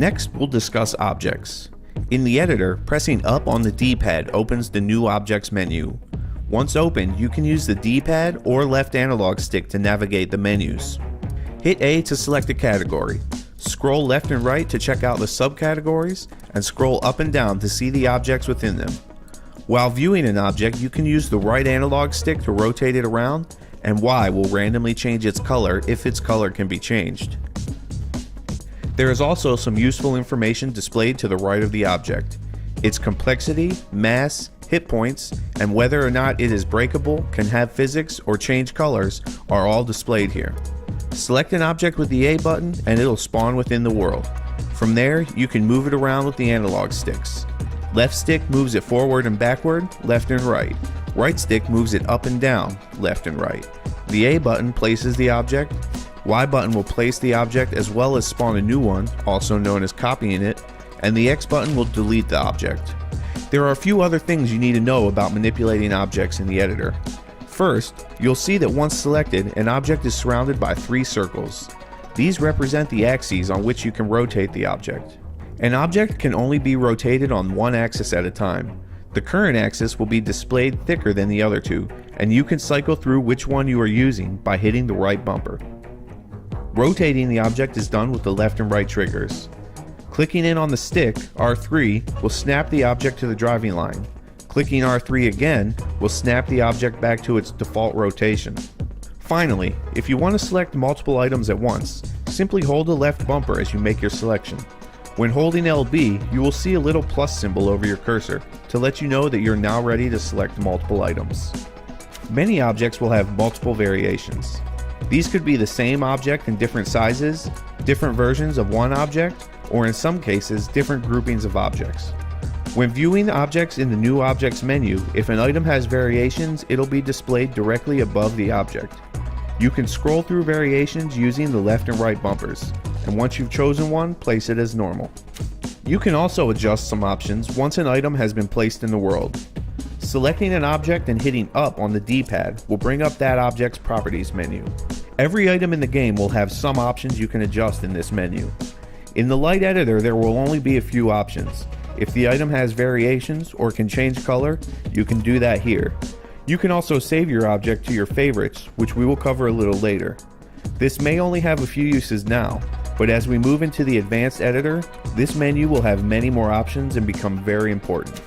Next, we'll discuss objects. In the editor, pressing up on the D-pad opens the New Objects menu. Once opened, you can use the D-pad or left analog stick to navigate the menus. Hit A to select a category. Scroll left and right to check out the subcategories, and scroll up and down to see the objects within them. While viewing an object, you can use the right analog stick to rotate it around, and Y will randomly change its color if its color can be changed. There is also some useful information displayed to the right of the object. Its complexity, mass, hit points, and whether or not it is breakable, can have physics, or change colors are all displayed here. Select an object with the A button and it'll spawn within the world. From there, you can move it around with the analog sticks. Left stick moves it forward and backward, left and right. Right stick moves it up and down, left and right. The A button places the object. Y button will place the object as well as spawn a new one, also known as copying it, and the X button will delete the object. There are a few other things you need to know about manipulating objects in the editor. First, you'll see that once selected, an object is surrounded by 3 circles. These represent the axes on which you can rotate the object. An object can only be rotated on one axis at a time. The current axis will be displayed thicker than the other two, and you can cycle through which one you are using by hitting the right bumper. Rotating the object is done with the left and right triggers. Clicking in on the stick, R3, will snap the object to the driving line. Clicking R3 again will snap the object back to its default rotation. Finally, if you want to select multiple items at once, simply hold the left bumper as you make your selection. When holding LB, you will see a little plus symbol over your cursor to let you know that you're now ready to select multiple items. Many objects will have multiple variations. These could be the same object in different sizes, different versions of one object, or in some cases, different groupings of objects. When viewing objects in the New Objects menu, if an item has variations, it'll be displayed directly above the object. You can scroll through variations using the left and right bumpers, and once you've chosen one, place it as normal. You can also adjust some options once an item has been placed in the world. Selecting an object and hitting up on the D-pad will bring up that object's properties menu. Every item in the game will have some options you can adjust in this menu. In the light editor, there will only be a few options. If the item has variations or can change color, you can do that here. You can also save your object to your favorites, which we will cover a little later. This may only have a few uses now, but as we move into the advanced editor, this menu will have many more options and become very important.